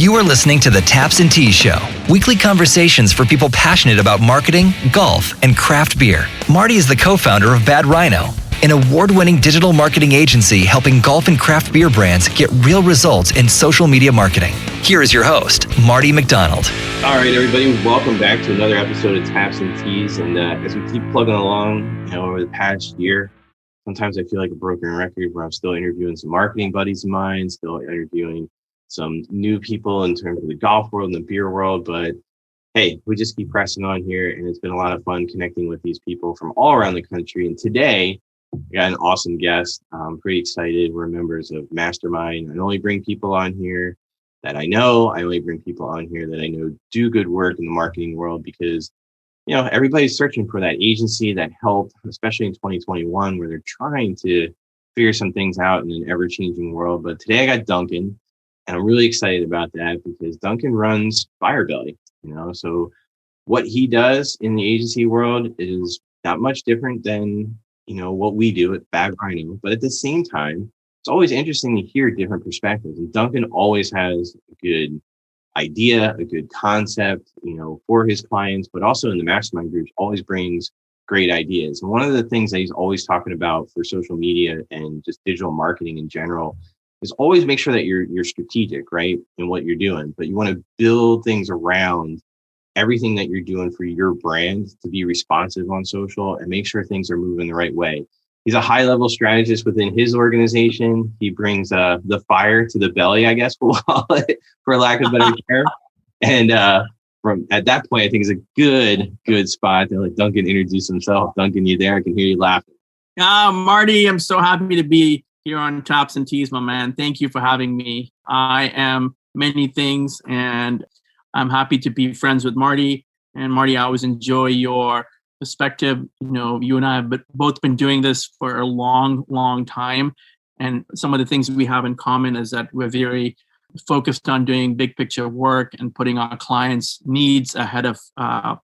You are listening to the Taps and Teas Show, weekly conversations for people passionate about marketing, golf, and craft beer. Marty is the co-founder of Bad Rhino, an award-winning digital marketing agency helping golf and craft beer brands get real results in social media marketing. Here is your host, Marty McDonald. All right, everybody, welcome back to another episode of Taps and Teas. And as we keep plugging along, over the past year, sometimes I feel like a broken record where I'm still interviewing some marketing buddies of mine, still interviewing some new people in terms of the golf world and the beer world. But hey, we just keep pressing on here, and it's been a lot of fun connecting with these people from all around the country. And today, we got an awesome guest. I'm pretty excited. We're members of Mastermind. I only bring people on here that I know. I only bring people on here that I know do good work in the marketing world because, everybody's searching for that agency, that help, especially in 2021, where they're trying to figure some things out in an ever-changing world. But today I got Duncan. And I'm really excited about that because Duncan runs Firebelly, so what he does in the agency world is not much different than, what we do at Bad Rhino. But at the same time, it's always interesting to hear different perspectives. And Duncan always has a good idea, a good concept, for his clients, but also in the mastermind groups, always brings great ideas. And one of the things that he's always talking about for social media and just digital marketing in general is always make sure that you're strategic, right, in what you're doing. But you want to build things around everything that you're doing for your brand to be responsive on social and make sure things are moving the right way. He's a high-level strategist within his organization. He brings the fire to the belly, I guess we'll call it, for lack of a better term. And from at that point, I think it's a good spot to let Duncan introduce himself. Duncan, you there? I can hear you laughing. Marty, I'm so happy to be here on Taps and Teas, my man. Thank you for having me. I am many things, and I'm happy to be friends with Marty. And Marty, I always enjoy your perspective. You and I have both been doing this for a long, long time. And some of the things we have in common is that we're very focused on doing big picture work and putting our clients' needs ahead of our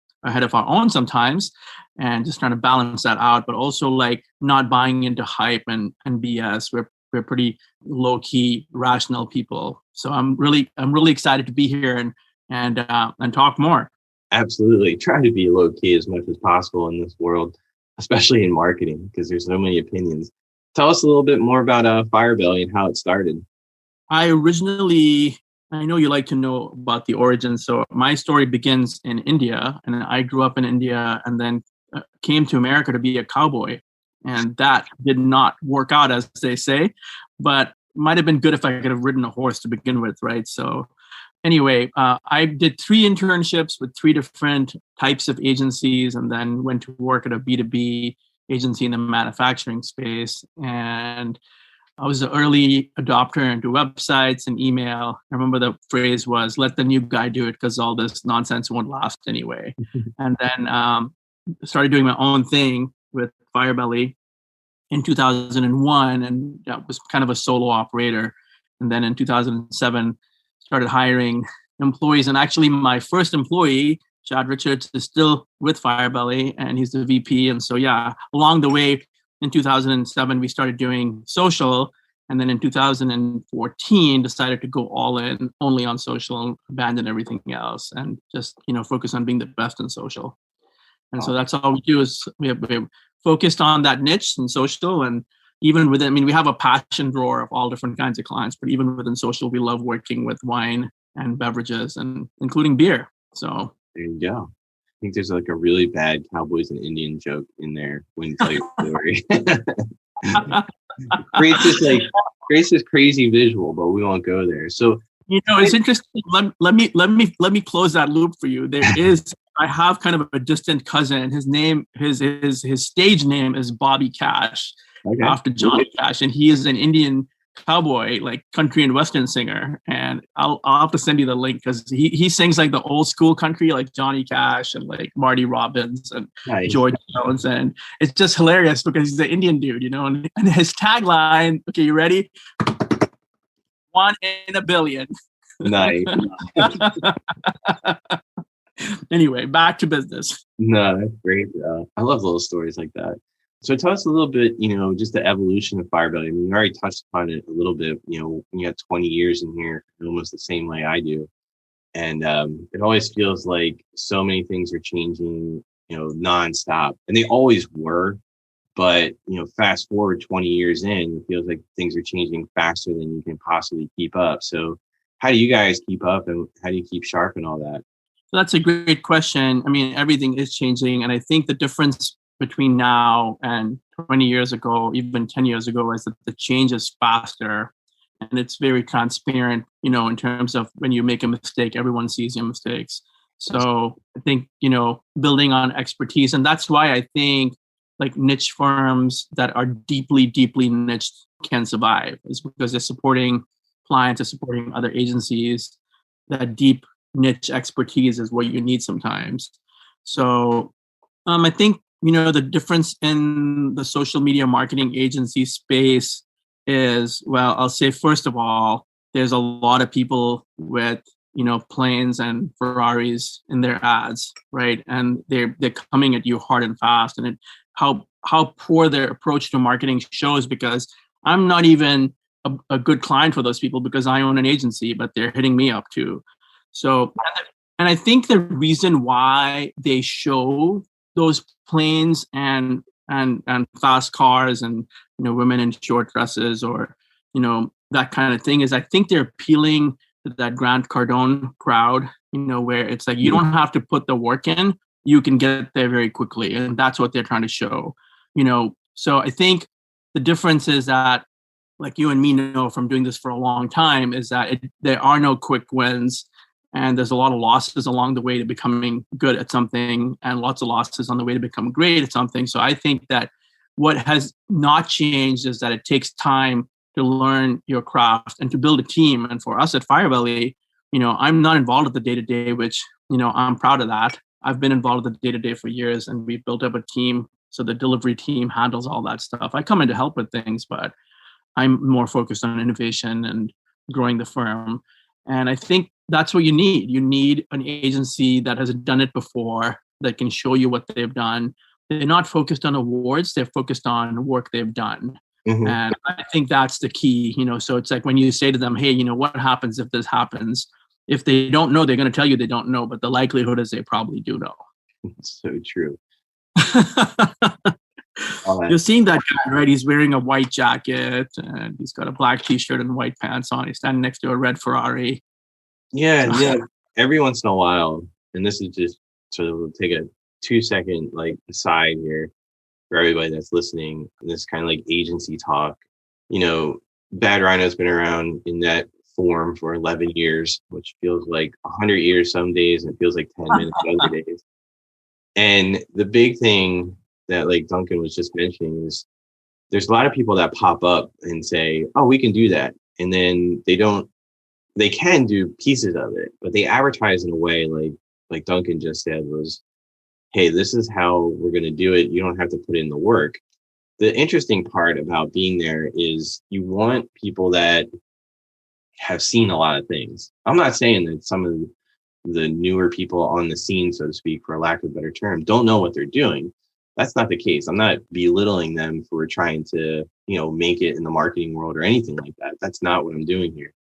own sometimes, and just trying to balance that out, but also like not buying into hype and BS. We're pretty low key, rational people. So I'm really excited to be here and talk more. Absolutely, try to be low key as much as possible in this world, especially in marketing, because there's so many opinions. Tell us a little bit more about Firebelly and how it started. I know you like to know about the origin. So my story begins in India, and I grew up in India and then came to America to be a cowboy. And that did not work out, as they say, but might have been good if I could have ridden a horse to begin with, right? So anyway, I did 3 internships with 3 different types of agencies and then went to work at a B2B agency in the manufacturing space. And I was an early adopter into websites and email. I remember the phrase was, let the new guy do it because all this nonsense won't last anyway. And then started doing my own thing with Firebelly in 2001, and that was kind of a solo operator. And then in 2007, started hiring employees. And actually my first employee, Chad Richards, is still with Firebelly, and he's the VP. And so, along the way, in 2007, we started doing social. And then in 2014, decided to go all in only on social, abandon everything else, and just, focus on being the best in social. And so that's all we do is we're focused on that niche in social. And even within, we have a passion drawer of all different kinds of clients, but even within social, we love working with wine and beverages and including beer. So there you go. I think there's like a really bad Cowboys and Indian joke in there when you tell your story. creates this crazy visual, but we won't go there. So it's interesting. Let me close that loop for you. I have kind of a distant cousin. His name, his stage name is Bobby Cash, after Johnny Cash, and he is an Indian cowboy, like country and western singer. And I'll have to send you the link because he sings like the old school country, like Johnny Cash and like Marty Robbins and George Jones. And it's just hilarious because he's an Indian dude, and his tagline, okay, you ready? 1 in a billion. Nice. Anyway, back to business. No, that's great. I love little stories like that. So tell us a little bit, just the evolution of Firebelly. I mean, you already touched upon it a little bit, when you got 20 years in here, almost the same way I do. And it always feels like so many things are changing, nonstop. And they always were. But, fast forward 20 years in, it feels like things are changing faster than you can possibly keep up. So how do you guys keep up, and how do you keep sharp and all that? So that's a great question. I mean, everything is changing. And I think the difference between now and 20 years ago, even 10 years ago, is that the change is faster and it's very transparent, in terms of when you make a mistake, everyone sees your mistakes. So I think, building on expertise. And that's why I think like niche firms that are deeply, deeply niched can survive, is because they're supporting clients, they're supporting other agencies. That deep niche expertise is what you need sometimes. So I think, the difference in the social media marketing agency space is, well, I'll say, first of all, there's a lot of people with, planes and Ferraris in their ads, right? And they're coming at you hard and fast. And how poor their approach to marketing shows, because I'm not even a good client for those people because I own an agency, but they're hitting me up too. So, and I think the reason why they show those planes and fast cars and, women in short dresses or, that kind of thing is, I think they're appealing to that Grant Cardone crowd, where it's like, you don't have to put the work in, you can get there very quickly. And that's what they're trying to show, So I think the difference is that, like you and me know from doing this for a long time, is that there are no quick wins. And there's a lot of losses along the way to becoming good at something, and lots of losses on the way to become great at something. So I think that what has not changed is that it takes time to learn your craft and to build a team. And for us at Firebelly, I'm not involved at the day-to-day, which, I'm proud of that. I've been involved with the day-to-day for years, and we've built up a team. So the delivery team handles all that stuff. I come in to help with things, but I'm more focused on innovation and growing the firm. And I think that's what you need. You need an agency that has done it before, that can show you what they've done. They're not focused on awards. They're focused on work they've done. Mm-hmm. And I think that's the key, So it's like when you say to them, hey, what happens if this happens? If they don't know, they're going to tell you they don't know, but the likelihood is they probably do know. It's so true. You're seeing that guy, right? He's wearing a white jacket and he's got a black t-shirt and white pants on. He's standing next to a red Ferrari. Yeah. Every once in a while, and this is just sort of take a 2-second aside here for everybody that's listening. This kind of like agency talk. Bad Rhino's been around in that form for 11 years, which feels like 100 years some days, and it feels like 10 minutes other days. And the big thing that Duncan was just mentioning is there's a lot of people that pop up and say, oh, we can do that. And then they can do pieces of it, but they advertise in a way like Duncan just said was, hey, this is how we're going to do it. You don't have to put in the work. The interesting part about being there is you want people that have seen a lot of things. I'm not saying that some of the newer people on the scene, so to speak, for lack of a better term, don't know what they're doing. That's not the case. I'm not belittling them for trying to, make it in the marketing world or anything like that. That's not what I'm doing here.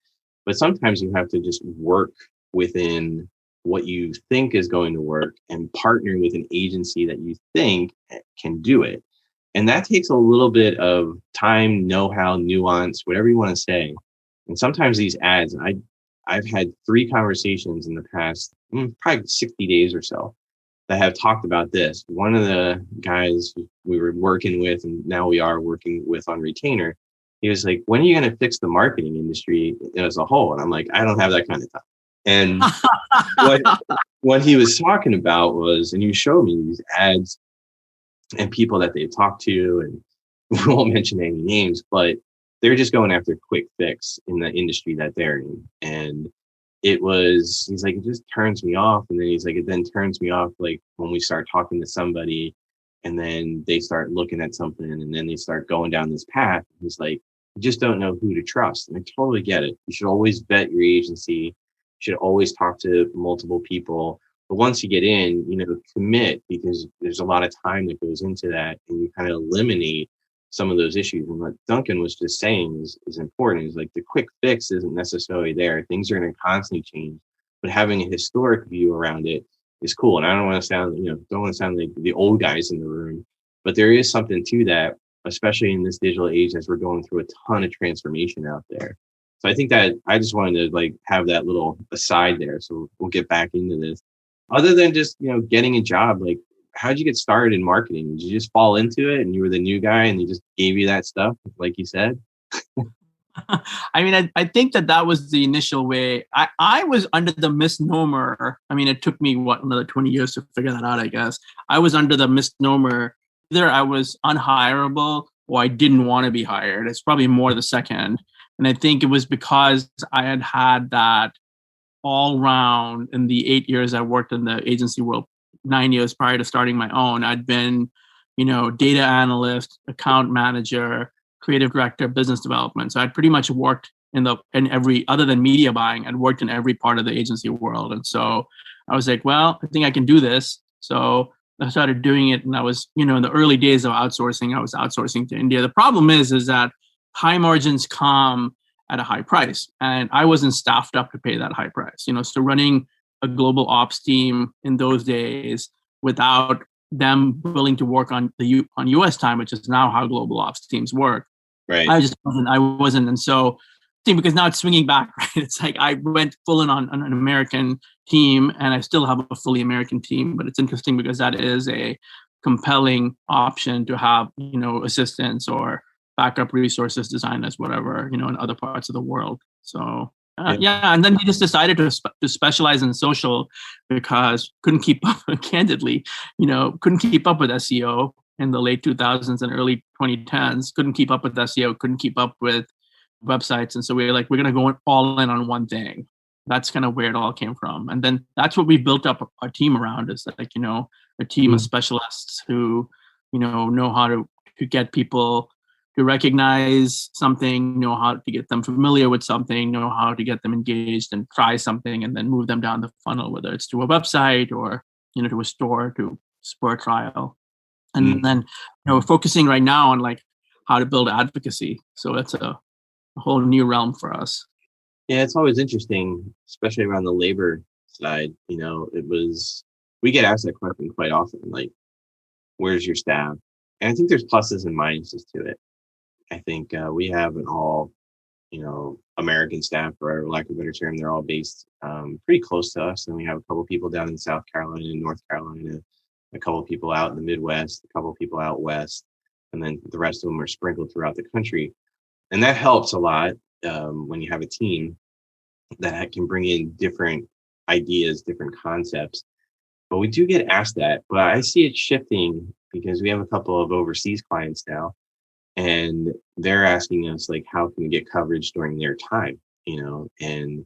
But sometimes you have to just work within what you think is going to work and partner with an agency that you think can do it. And that takes a little bit of time, know-how, nuance, whatever you want to say. And sometimes these ads, I've had 3 conversations in the past, probably 60 days or so, that have talked about this. One of the guys we were working with, and now we are working with on retainer, he was like, when are you going to fix the marketing industry as a whole? And I'm like, I don't have that kind of time. And what he was talking about was, and you showed me these ads and people that they talked to, and we won't mention any names, but they're just going after quick fix in the industry that they're in. And he's like, it just turns me off. And then he's like, it then turns me off when we start talking to somebody and then they start looking at something and then they start going down this path. He's like, you just don't know who to trust. And I totally get it. You should always vet your agency. You should always talk to multiple people. But once you get in, commit, because there's a lot of time that goes into that, and you kind of eliminate some of those issues. And what Duncan was just saying is important. Is like the quick fix isn't necessarily there. Things are going to constantly change, but having a historic view around it is cool. And I don't want to sound, don't want to sound like the old guys in the room, but there is something to that, especially in this digital age as we're going through a ton of transformation out there. So I think that I just wanted to like have that little aside there. So we'll get back into this. Other than just, getting a job, like how'd you get started in marketing? Did you just fall into it and you were the new guy and they just gave you that stuff, like you said? I mean, I think that was the initial way. I was under the misnomer. I mean, it took me, another 20 years to figure that out, I guess. I was under the misnomer. Either I was unhireable or I didn't want to be hired. It's probably more the second. And I think it was because I had that all round in the 8 years I worked in the agency world, 9 years prior to starting my own. I'd been, data analyst, account manager, creative director, business development. So I'd pretty much worked in every, other than media buying, I'd worked in every part of the agency world. And so I was like, well, I think I can do this. So I started doing it. And I was, in the early days of outsourcing, I was outsourcing to India. The problem is that high margins come at a high price. And I wasn't staffed up to pay that high price. So running a global ops team in those days without them willing to work on US time, which is now how global ops teams work. Right. I wasn't. And so, because now it's swinging back, right? It's like I went full in on an American team, and I still have a fully American team. But it's interesting because that is a compelling option to have, assistants or backup resources, designers, whatever, in other parts of the world. So and then we just decided to specialize in social because couldn't keep up, candidly, couldn't keep up with SEO in the late 2000s and early 2010s, couldn't keep up with SEO, couldn't keep up with websites. And so we were like, we're going to go all in on one thing. That's kind of where it all came from. And then that's what we built up our team around, is like, a team of specialists who, know how to get people to recognize something, know how to get them familiar with something, know how to get them engaged and try something, and then move them down the funnel, whether it's to a website or, to a store, to spur trial. And then, we're focusing right now on like how to build advocacy. So it's a whole new realm for us. Yeah, it's always interesting, especially around the labor side. We get asked that question quite often, like, where's your staff? And I think there's pluses and minuses to it. I think we have an all, American staff, for lack of a better term. They're all based pretty close to us. And we have a couple people down in South Carolina and North Carolina, a couple people out in the Midwest, a couple people out West, and then the rest of them are sprinkled throughout the country. And that helps a lot when you have a team that can bring in different ideas, different concepts. But we do get asked that. But I see it shifting because we have a couple of overseas clients now, and they're asking us, like, how can we get coverage during their time? And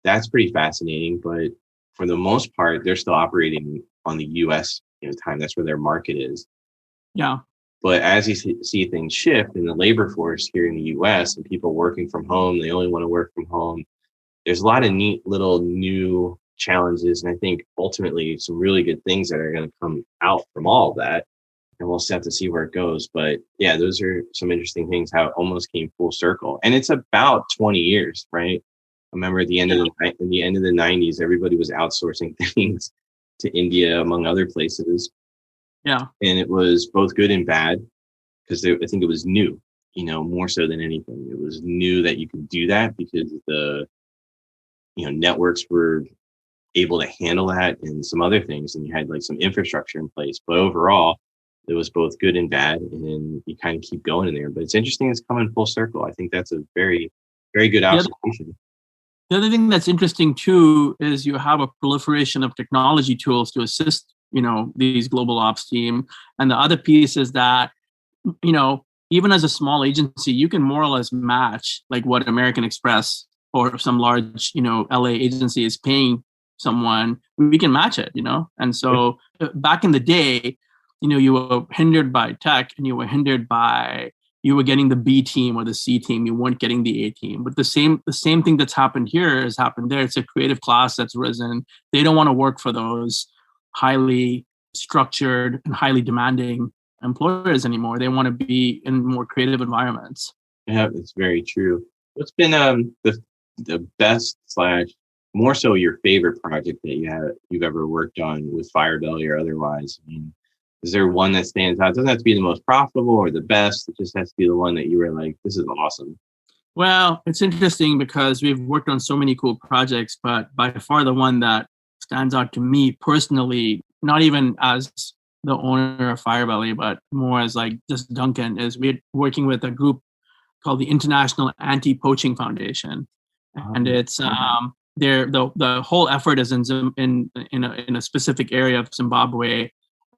that's pretty fascinating. But for the most part, they're still operating on the US time. That's where their market is. Yeah. But as you see things shift in the labor force here in the US and people working from home, they only want to work from home. There's a lot of neat little new challenges. And I think ultimately some really good things that are going to come out from all of that. And we'll just have to see where it goes. But yeah, those are some interesting things, how it almost came full circle. And it's about 20 years, right? I remember at the end of the 90s, everybody was outsourcing things to India, among other places. Yeah. And it was both good and bad because I think it was new, more so than anything. It was new that you could do that because the, networks were able to handle that and some other things. And you had like some infrastructure in place. But overall, it was both good and bad. And you kind of keep going in there. But it's interesting it's coming full circle. I think that's a very, very good observation. The other thing that's interesting, too, is you have a proliferation of technology tools to assist these global ops team. And the other piece is that, even as a small agency, you can more or less match like what American Express or some large, LA agency is paying someone. We can match it, And so back in the day, you were hindered by tech and you were hindered by you were getting the B team or the C team. You weren't getting the A team. But the same thing that's happened here has happened there. It's a creative class that's risen. They don't want to work for those highly structured and highly demanding employers anymore. They want to be in more creative environments. Yeah, it's very true. What's been the best / more so your favorite project that you've ever worked on with Firebelly or otherwise? I mean, is there one that stands out? It doesn't have to be the most profitable or the best. It just has to be the one that you were like, this is awesome. Well, it's interesting because we've worked on so many cool projects, but by far the one that stands out to me personally, not even as the owner of Firebelly, but more as like just Duncan, is we're working with a group called the International Anti-Poaching Foundation. And it's the whole effort is in a specific area of Zimbabwe.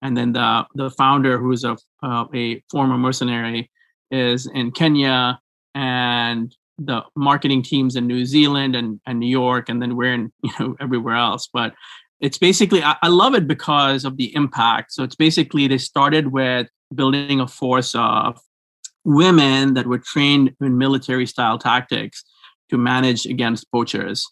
And then the founder, who's a former mercenary, is in Kenya, and the marketing teams in New Zealand and New York, and then we're in everywhere else. But it's basically, I love it because of the impact. So it's basically, they started with building a force of women that were trained in military style tactics to manage against poachers.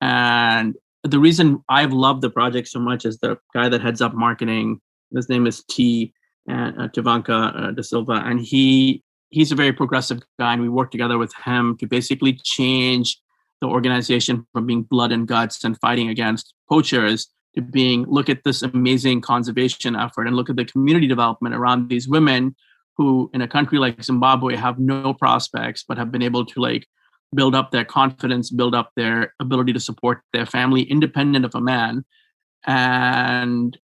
And the reason I've loved the project so much is the guy that heads up marketing. His name is Tivanka De Silva, and he's a very progressive guy, and we work together with him to basically change the organization from being blood and guts and fighting against poachers to being, look at this amazing conservation effort and look at the community development around these women who in a country like Zimbabwe have no prospects, but have been able to build up their confidence, build up their ability to support their family independent of a man. And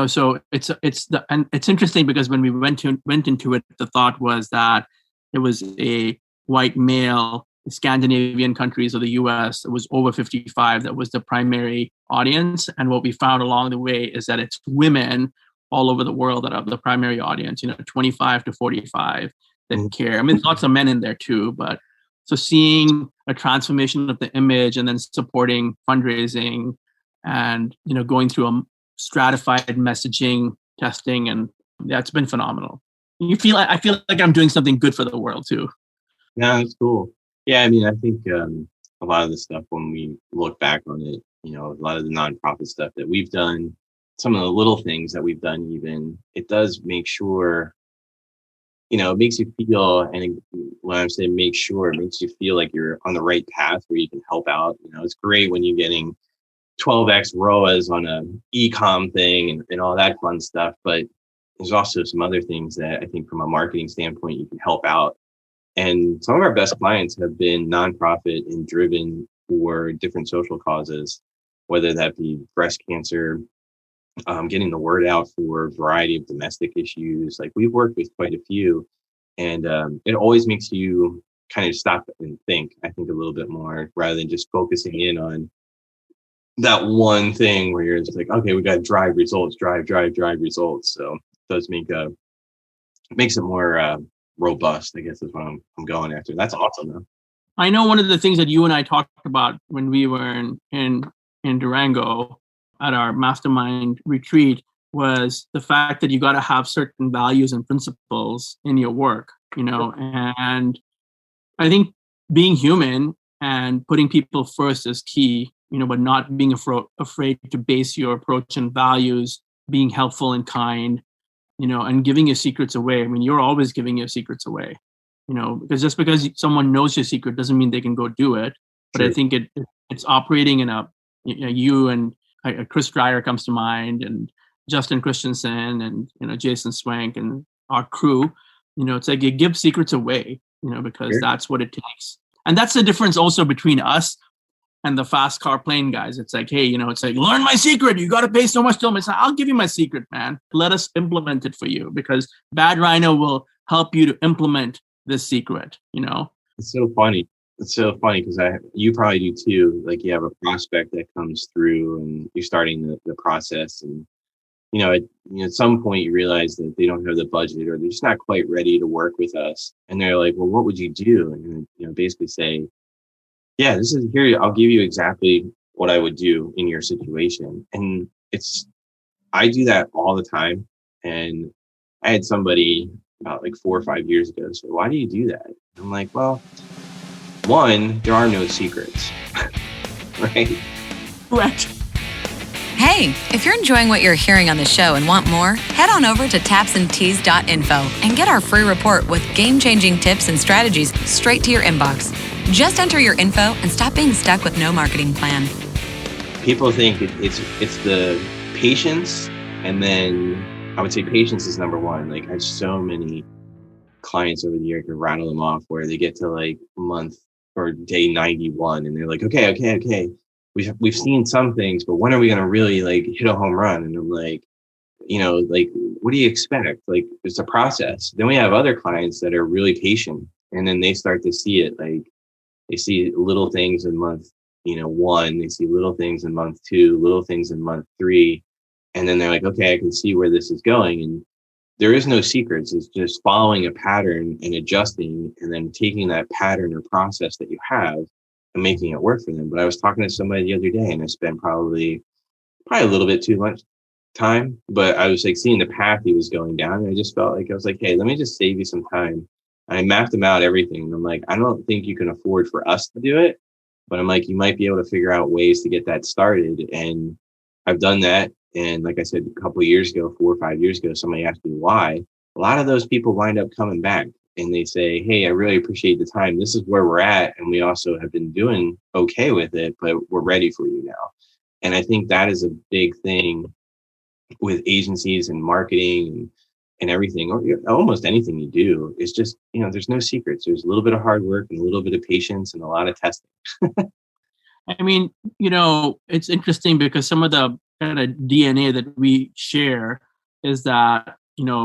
so it's interesting because when we went into it, the thought was that it was a white male, Scandinavian countries or the US, it was over 55 that was the primary audience. And what we found along the way is that it's women all over the world that are the primary audience, 25 to 45 that care. I mean, lots of men in there too, but so seeing a transformation of the image and then supporting fundraising and, going through a stratified messaging testing, and that's been phenomenal. I feel like I'm doing something good for the world too. Yeah, that's cool. Yeah, I mean, I think a lot of the stuff when we look back on it, a lot of the nonprofit stuff that we've done, some of the little things that we've done, even it does make sure, it makes you feel, and when I'm saying make sure, it makes you feel like you're on the right path where you can help out. It's great when you're getting 12x ROAS on a e-com thing and all that fun stuff. But there's also some other things that I think from a marketing standpoint, you can help out. And some of our best clients have been nonprofit and driven for different social causes, whether that be breast cancer, getting the word out for a variety of domestic issues. Like we've worked with quite a few, and it always makes you kind of stop and think, I think, a little bit more rather than just focusing in on that one thing where you're just like, okay, we got to drive results, drive results. So it does makes it more robust, I guess is what I'm going after. That's awesome though. I know one of the things that you and I talked about when we were in Durango at our mastermind retreat was the fact that you got to have certain values and principles in your work, and I think being human and putting people first is key, but not being afraid to base your approach and values, being helpful and kind, and giving your secrets away. I mean, you're always giving your secrets away, because just because someone knows your secret doesn't mean they can go do it. But sure. I think it's operating in you and Chris Dreyer comes to mind, and Justin Christensen, and Jason Swank and our crew. It's like you give secrets away, because sure. That's what it takes. And that's the difference also between us and the fast car plane guys. It's like, hey, it's like, learn my secret. You got to pay so much to them. It's like, I'll give you my secret, man. Let us implement it for you, because Bad Rhino will help you to implement this secret, It's so funny. It's so funny because you probably do too. Like you have a prospect that comes through and you're starting the process, and at some point you realize that they don't have the budget or they're just not quite ready to work with us. And they're like, well, what would you do? And basically say, yeah, this is here. I'll give you exactly what I would do in your situation. And I do that all the time. And I had somebody about like 4 or 5 years ago. So why do you do that? I'm like, well, one, there are no secrets, right? Correct. Hey, if you're enjoying what you're hearing on the show and want more, head on over to tapsandtees.info and get our free report with game-changing tips and strategies straight to your inbox. Just enter your info and stop being stuck with no marketing plan. People think it's the patience, and then I would say patience is number one. Like I have so many clients over the year, I could rattle them off, where they get to like month or day 91 and they're like, okay. We've seen some things, but when are we going to really like hit a home run? And I'm like, like, what do you expect? Like, it's a process. Then we have other clients that are really patient, and then they start to see it. Like, they see little things in month, 1. They see little things in month 2, little things in month 3, and then they're like, okay, I can see where this is going. And there is no secrets. It's just following a pattern and adjusting, and then taking that pattern or process that you have and making it work for them. But I was talking to somebody the other day, and I spent probably a little bit too much time, but I was like seeing the path he was going down, and I just felt like, I was like, hey, let me just save you some time. And I mapped him out everything. And I'm like, I don't think you can afford for us to do it, but I'm like, you might be able to figure out ways to get that started. And I've done that. And like I said, a couple of years ago, 4 or 5 years ago, somebody asked me why. A lot of those people wind up coming back, and they say, hey, I really appreciate the time. This is where we're at. And we also have been doing okay with it, but we're ready for you now. And I think that is a big thing with agencies and marketing and everything, or almost anything you do. Is just, there's no secrets. There's a little bit of hard work and a little bit of patience and a lot of testing. I mean, it's interesting because some of the kind of DNA that we share is that,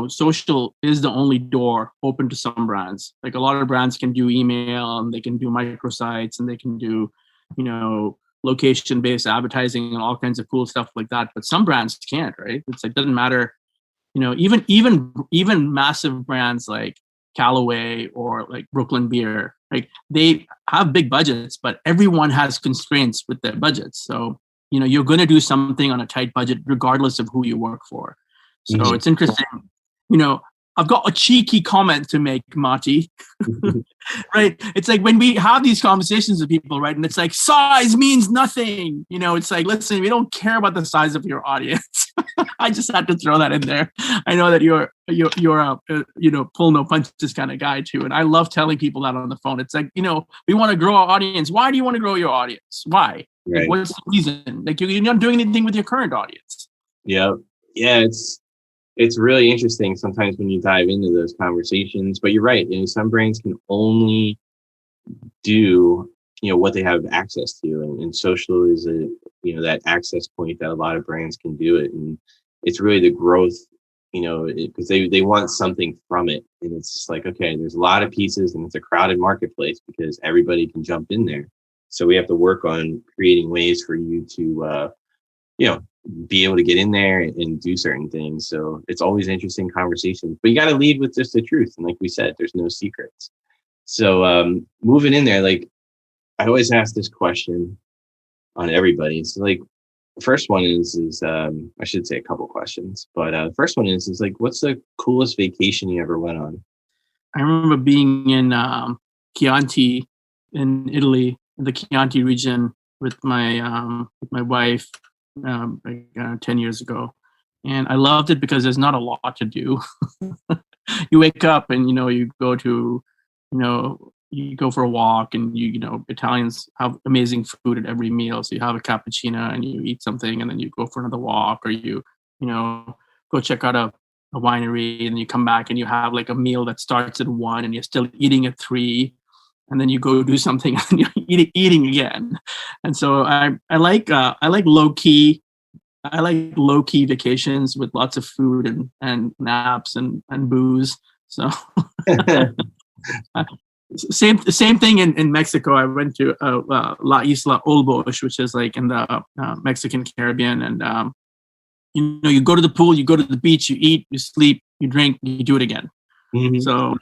social is the only door open to some brands. Like a lot of brands can do email, and they can do microsites, and they can do, location-based advertising and all kinds of cool stuff like that. But some brands can't, right? It's like, doesn't matter, even massive brands like Callaway or like Brooklyn Beer, like they have big budgets, but everyone has constraints with their budgets. So, you're going to do something on a tight budget regardless of who you work for. So It's interesting. I've got a cheeky comment to make, Marty. Right? It's like when we have these conversations with people, right? And it's like, size means nothing. It's like, listen, we don't care about the size of your audience. I just had to throw that in there. I know that you're a pull no punches kind of guy too. And I love telling people that on the phone. It's like, we want to grow our audience. Why do you want to grow your audience? Why? Right. Like, what's the reason? Like, you're not doing anything with your current audience. Yeah. It's really interesting sometimes when you dive into those conversations, but you're right. Some brands can only do, what they have access to, and social is that access point that a lot of brands can do it. And it's really the growth, because they want something from it. And it's just like, okay, there's a lot of pieces, and it's a crowded marketplace because everybody can jump in there. So we have to work on creating ways for you to, be able to get in there and do certain things. So it's always interesting conversations, but you got to lead with just the truth. And like we said, there's no secrets. So moving in there, like I always ask this question on everybody. So like the first one is I should say a couple questions, but the first one is like, what's the coolest vacation you ever went on? I remember being in Chianti in Italy, in the Chianti region with my wife. 10 years ago, and I loved it because there's not a lot to do. You wake up and you go to you go for a walk, and Italians have amazing food at every meal. So you have a cappuccino and you eat something, and then you go for another walk, or you go check out a winery, and you come back and you have like a meal that starts at 1 and you're still eating at 3. And then you go do something and you're eating again. And so I like low key vacations with lots of food and naps and booze. So same thing in Mexico. I went to La Isla Olbos, which is like in the Mexican Caribbean. And you go to the pool, you go to the beach, you eat, you sleep, you drink, you do it again. Mm-hmm. So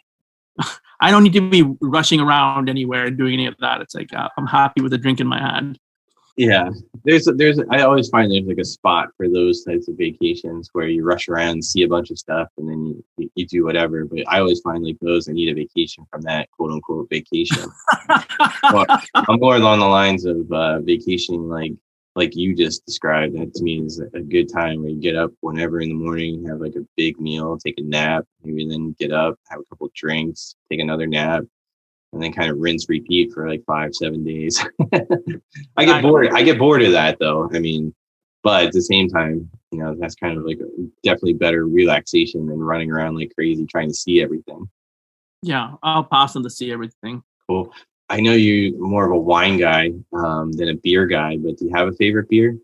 I don't need to be rushing around anywhere and doing any of that. It's like I'm happy with a drink in my hand. Yeah, I always find there's like a spot for those types of vacations where you rush around, see a bunch of stuff, and then you do whatever. But I always find like those I need a vacation from that quote unquote vacation. Well, I'm more along the lines of vacationing like you just described. That to me is a good time where you get up whenever in the morning, have like a big meal, take a nap, maybe then get up, have a couple of drinks, take another nap, and then kind of rinse repeat for like 5-7 days. I get bored of that though. I mean, but at the same time, that's kind of like definitely better relaxation than running around like crazy trying to see everything. Yeah, I'll pass on to see everything. Cool. I know you're more of a wine guy than a beer guy, but do you have a favorite beer?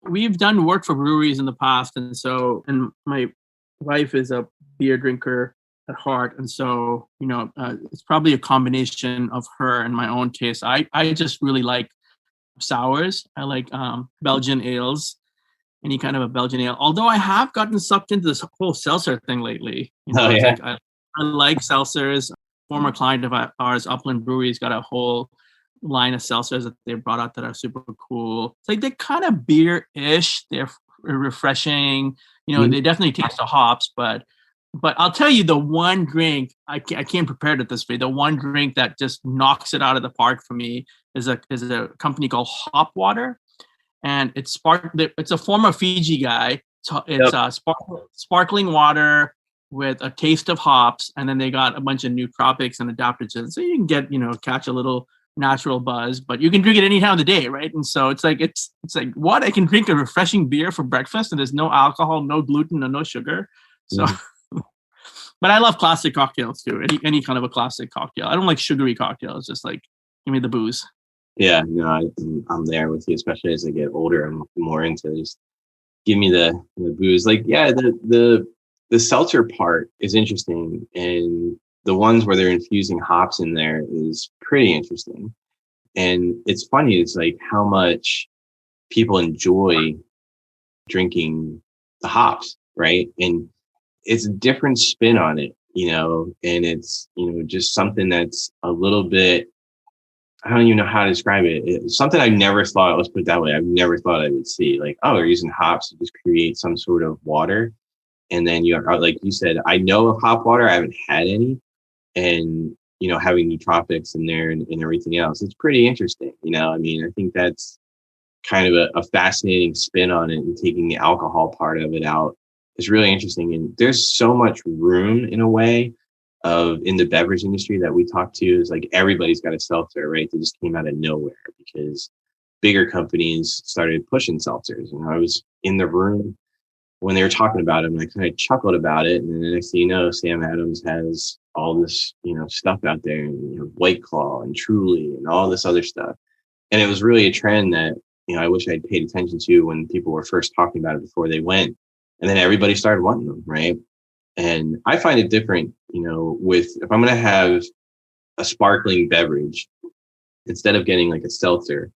We've done work for breweries in the past, and my wife is a beer drinker at heart, and so it's probably a combination of her and my own taste. I just really like sours. I like Belgian ales, any kind of a Belgian ale. Although I have gotten sucked into this whole seltzer thing lately. Yeah. I like seltzers. Former client of ours, Upland Brewery's got a whole line of seltzers that they brought out that are super cool. It's like they're kind of beer-ish. They're refreshing. They definitely taste the hops, but I'll tell you, the one drink I came prepared at this way. The one drink that just knocks it out of the park for me is a company called Hop Water, and it's a former Fiji guy. It's sparkling water with a taste of hops, and then they got a bunch of nootropics and adaptogens, so you can get catch a little natural buzz, but you can drink it any time of the day, right? And so it's like what I can drink a refreshing beer for breakfast, and there's no alcohol, no gluten, and no sugar. So. But I love classic cocktails too. Any kind of a classic cocktail. I don't like sugary cocktails. Just like give me the booze. Yeah, no, I'm there with you. Especially as I get older, I'm more into just give me the booze. Like, yeah, the seltzer part is interesting, and the ones where they're infusing hops in there is pretty interesting. And it's funny. It's like how much people enjoy drinking the hops, right? And it's a different spin on it, and it's, just something that's a little bit, I don't even know how to describe it. It's something I never thought, let's put it that way. I've never thought I would see like, oh, they're using hops to just create some sort of water. And then like you said, I know of hop water. I haven't had any, and, having nootropics in there and everything else, it's pretty interesting. I mean, I think that's kind of a fascinating spin on it, and taking the alcohol part of it out. It's really interesting. And there's so much room in a way in the beverage industry that we talk to is like everybody's got a seltzer, right? They just came out of nowhere because bigger companies started pushing seltzers. And I was in the room when they were talking about them, and I kind of chuckled about it. And then the next thing you know, Sam Adams has all this, stuff out there, and White Claw and Truly and all this other stuff. And it was really a trend that, I wish I'd paid attention to when people were first talking about it before they went. And then everybody started wanting them, right? And I find it different, if I'm going to have a sparkling beverage, instead of getting like a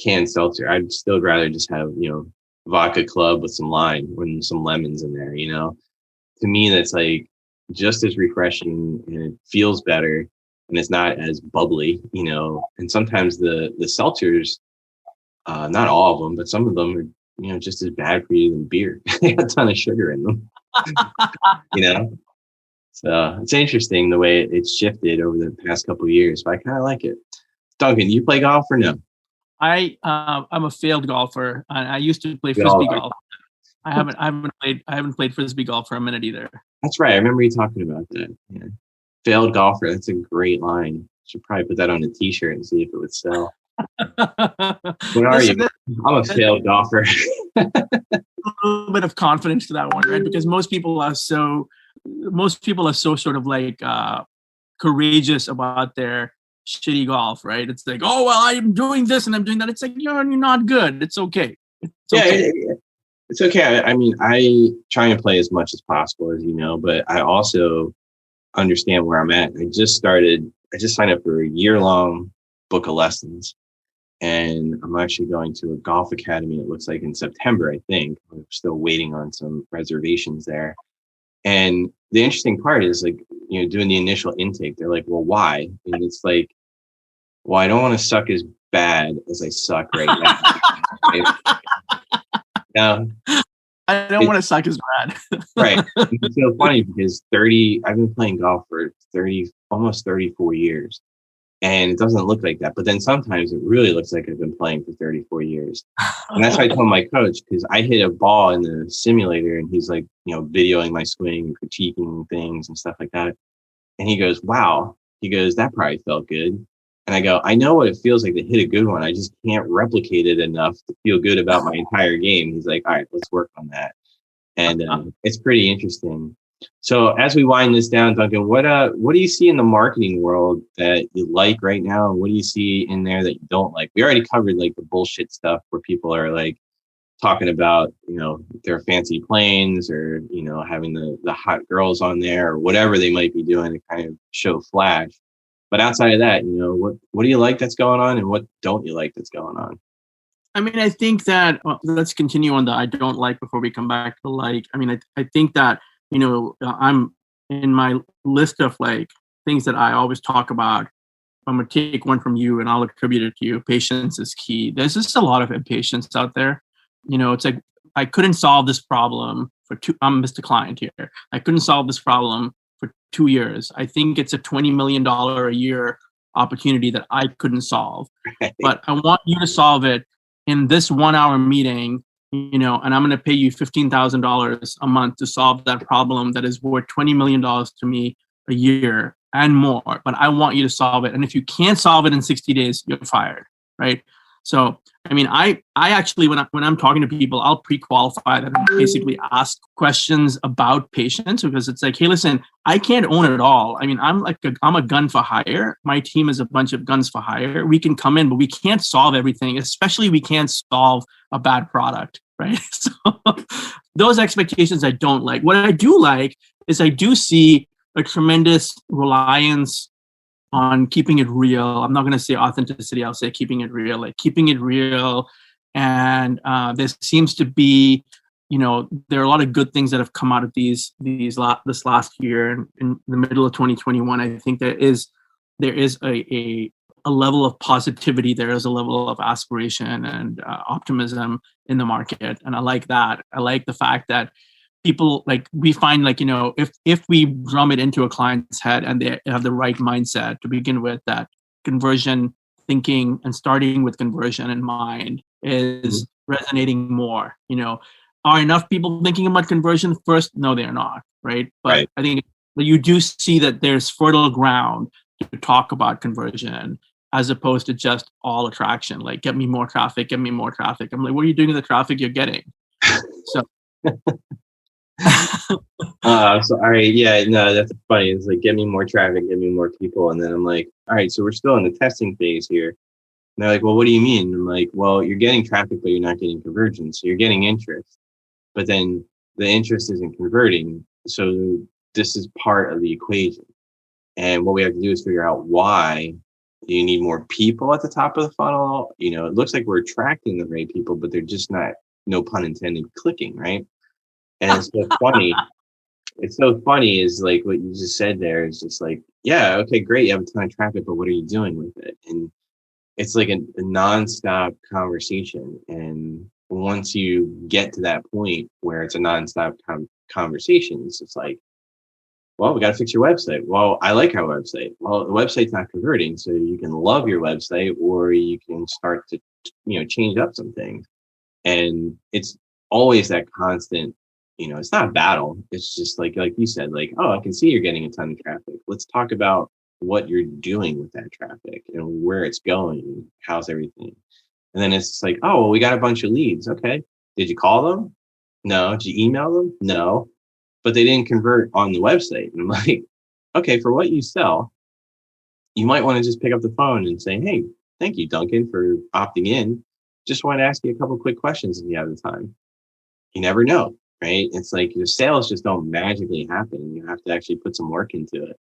canned seltzer, I'd still rather just have, vodka club with some lime and some lemons in there, To me, that's like just as refreshing, and it feels better, and it's not as bubbly, And sometimes the seltzers, not all of them, but some of them are, just as bad for you than beer. They have a ton of sugar in them, So it's interesting the way it's shifted over the past couple of years, but I kind of like it. Duncan, you play golf or no? I'm a failed golfer. I used to play frisbee golf. I haven't played frisbee golf for a minute either. That's right. I remember you talking about that. Yeah. Failed golfer. That's a great line. Should probably put that on a t-shirt and see if it would sell. What are you? I'm a failed golfer. A little bit of confidence to that one, right? Because most people are so sort of like courageous about their shitty golf, right? It's like, oh well, I'm doing this and I'm doing that. It's like you're not good. It's okay. It's okay. I mean, I try and play as much as possible, as you know, but I also understand where I'm at. I just signed up for a year-long book of lessons. And I'm actually going to a golf academy, it looks like in September, I think. I'm still waiting on some reservations there. And the interesting part is like, doing the initial intake, they're like, well, why? And it's like, well, I don't want to suck as bad as I suck right now. Right? Now, I don't want to suck as bad. right. It's so funny because I've been playing golf for almost 34 years. And it doesn't look like that. But then sometimes it really looks like I've been playing for 34 years. And that's why I told my coach, because I hit a ball in the simulator and he's like, videoing my swing and critiquing things and stuff like that. And he goes, wow. He goes, that probably felt good. And I go, I know what it feels like to hit a good one. I just can't replicate it enough to feel good about my entire game. He's like, all right, let's work on that. And it's pretty interesting. So as we wind this down, Duncan, what do you see in the marketing world that you like right now? And what do you see in there that you don't like? We already covered like the bullshit stuff where people are like talking about, their fancy planes or, having the hot girls on there or whatever they might be doing to kind of show flash. But outside of that, what do you like that's going on and what don't you like that's going on? I mean, I think that let's continue on the I don't like before we come back to like. I mean, I think that, I'm in my list of like things that I always talk about. I'm going to take one from you and I'll attribute it to you. Patience is key. There's just a lot of impatience out there. It's like, I couldn't solve this problem I'm Mr. Client here. I couldn't solve this problem for 2 years. I think it's a $20 million a year opportunity that I couldn't solve, but I want you to solve it in this 1 hour meeting, and I'm going to pay you $15,000 a month to solve that problem that is worth $20 million to me a year and more. But I want you to solve it. And if you can't solve it in 60 days, you're fired, right? So, I mean, I actually, when I'm talking to people, I'll pre-qualify them and basically ask questions about patience because it's like, hey, listen, I can't own it all. I mean, I'm a gun for hire. My team is a bunch of guns for hire. We can come in, but we can't solve everything, especially we can't solve a bad product, right? So those expectations I don't like. What I do like is I do see a tremendous reliance on keeping it real. I'm not going to say authenticity. I'll say keeping it real, like keeping it real. And there seems to be, there are a lot of good things that have come out of this last year and in the middle of 2021. I think there is a level of positivity. There is a level of aspiration and optimism in the market. And I like that. I like the fact that people we find if we drum it into a client's head and they have the right mindset to begin with, that conversion thinking and starting with conversion in mind is resonating more. Are enough people thinking about conversion first? No, they're not, right? But right. I think you do see that there's fertile ground to talk about conversion as opposed to just all attraction, like get me more traffic. I'm like, what are you doing with the traffic you're getting? So so all right, yeah, no, that's funny. It's like, get me more traffic, get me more people, and then I'm like, all right, so we're still in the testing phase here. And they're like, well, what do you mean? I'm like, well, you're getting traffic, but you're not getting conversion. So you're getting interest, but then the interest isn't converting. So this is part of the equation. And what we have to do is figure out why you need more people at the top of the funnel. It looks like we're attracting the right people, but they're just not, no pun intended, clicking, right? And it's so funny. It's so funny is like what you just said there is just like, yeah, okay, great. You have a ton of traffic, but what are you doing with it? And it's like a nonstop conversation. And once you get to that point where it's a nonstop conversation, it's just like, well, we got to fix your website. Well, I like our website. Well, the website's not converting. So you can love your website or you can start to, change up some things. And it's always that constant, it's not a battle. It's just like you said, like, oh, I can see you're getting a ton of traffic. Let's talk about what you're doing with that traffic and where it's going. How's everything? And then it's like, oh, well, we got a bunch of leads. Okay. Did you call them? No. Did you email them? No. But they didn't convert on the website. And I'm like, okay, for what you sell, you might want to just pick up the phone and say, hey, thank you, Duncan, for opting in. Just want to ask you a couple of quick questions if you have the time. You never know. Right? It's like your sales just don't magically happen. You have to actually put some work into it.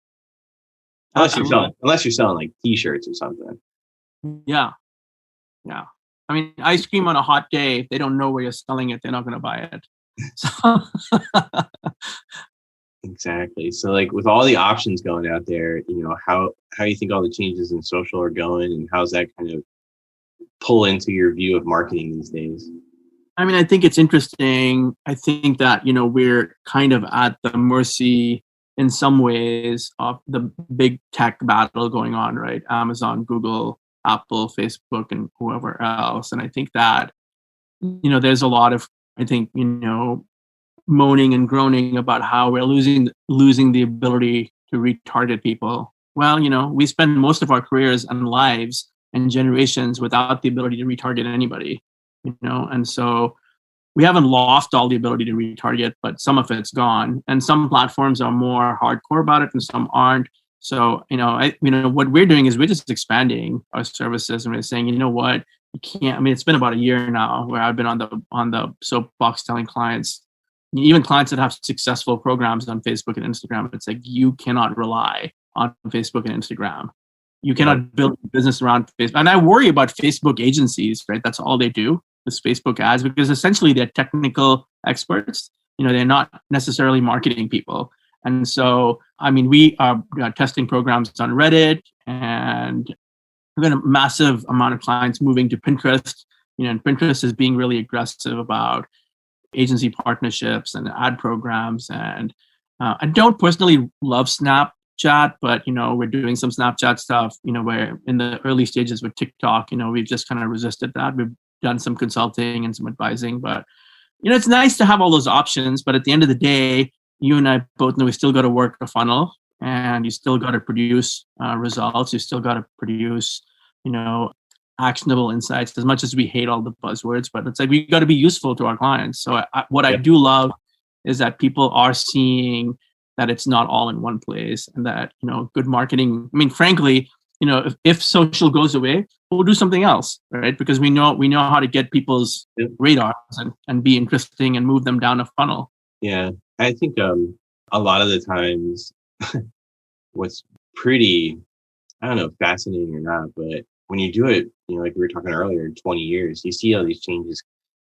Unless you're selling like t-shirts or something. Yeah. Yeah. I mean, ice cream on a hot day, if they don't know where you're selling it, they're not going to buy it. So Exactly. So like with all the options going out there, how you think all the changes in social are going and how's that kind of pull into your view of marketing these days? I mean, I think it's interesting. I think that, we're kind of at the mercy in some ways of the big tech battle going on, right? Amazon, Google, Apple, Facebook, and whoever else. And I think that, there's a lot of, moaning and groaning about how we're losing the ability to retarget people. Well, we spend most of our careers and lives and generations without the ability to retarget anybody, and so we haven't lost all the ability to retarget, but some of it's gone. And some platforms are more hardcore about it and some aren't. So, what we're doing is we're just expanding our services, and we're saying, you know what, you can't. I mean, it's been about a year now where I've been on the soapbox telling clients, even clients that have successful programs on Facebook and Instagram, it's like, you cannot rely on Facebook and Instagram. You cannot build a business around Facebook. And I worry about Facebook agencies, right? That's all they do is Facebook ads, because essentially they're technical experts. They're not necessarily marketing people. And so, I mean, we are testing programs on Reddit, and we've got a massive amount of clients moving to Pinterest. And Pinterest is being really aggressive about agency partnerships and ad programs. And I don't personally love Snapchat, but we're doing some Snapchat stuff. Where in the early stages with TikTok, we've just kind of resisted that. We've done some consulting and some advising, but it's nice to have all those options. But at the end of the day, you and I both know we still got to work a funnel, and you still got to produce results. You still got to produce, actionable insights. As much as we hate all the buzzwords, but it's like we got to be useful to our clients. So I do love is that people are seeing that it's not all in one place, and that good marketing. I mean, frankly, if social goes away, we'll do something else, right? Because we know how to get people's radars and be interesting and move them down a funnel. Yeah, I think a lot of the times, what's pretty, I don't know, fascinating or not, but when you do it, like we were talking earlier, in 20 years, you see all these changes.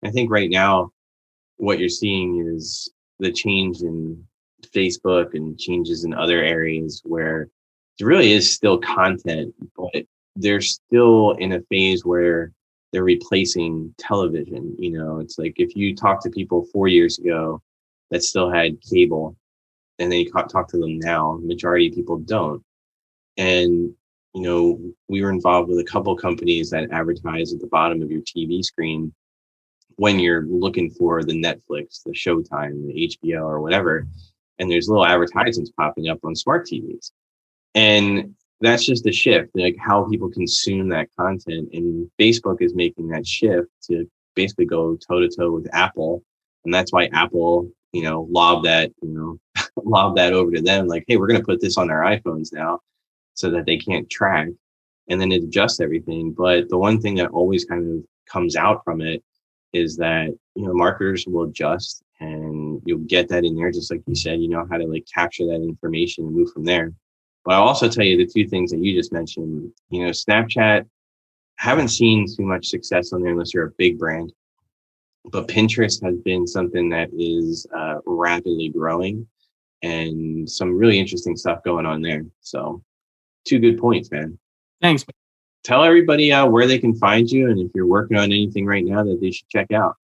I think right now, what you're seeing is the change in Facebook and changes in other areas where there really is still content, but they're still in a phase where they're replacing television. It's like if you talk to people 4 years ago that still had cable, and then you talk to them now, majority of people don't. And we were involved with a couple companies that advertise at the bottom of your TV screen when you're looking for the Netflix, the Showtime, the HBO, or whatever. And there's little advertisements popping up on smart TVs. And that's just a shift, like how people consume that content. And Facebook is making that shift to basically go toe to toe with Apple. And that's why Apple, lobbed that over to them. Like, hey, we're going to put this on our iPhones now, so that they can't track, and then it adjusts everything. But the one thing that always kind of comes out from it is that, marketers will adjust, and you'll get that in there. Just like you said, how to capture that information and move from there. But I'll also tell you the two things that you just mentioned. Snapchat, haven't seen too much success on there unless you're a big brand. But Pinterest has been something that is rapidly growing, and some really interesting stuff going on there. So 2 good points, man. Thanks. Tell everybody where they can find you, and if you're working on anything right now that they should check out.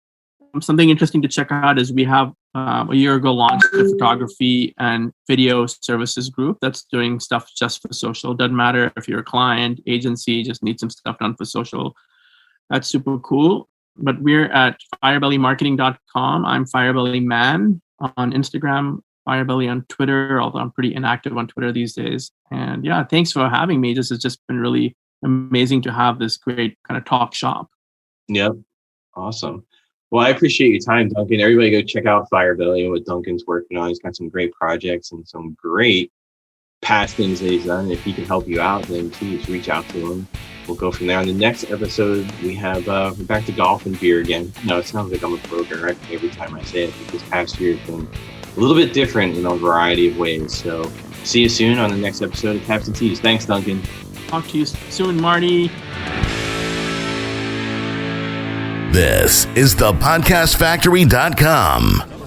Something interesting to check out is we have a year ago launched a photography and video services group that's doing stuff just for social. Doesn't matter if you're a client, agency, just need some stuff done for social. That's super cool. But we're at firebellymarketing.com. I'm Firebelly Man on Instagram, Firebelly on Twitter, although I'm pretty inactive on Twitter these days. And yeah, thanks for having me. This has just been really amazing to have this great kind of talk shop. Yep. Awesome. Well, I appreciate your time, Duncan. Everybody go check out Firebelly and what Duncan's working on. He's got some great projects and some great past things that he's done. If he can help you out, then please reach out to him. We'll go from there. On the next episode, we have we're back to golf and beer again. It sounds like I'm a broken record every time I say it, but this past year has been a little bit different in a variety of ways. So see you soon on the next episode of Taps and Tees. Thanks, Duncan. Talk to you soon, Marty. This is thepodcastfactory.com.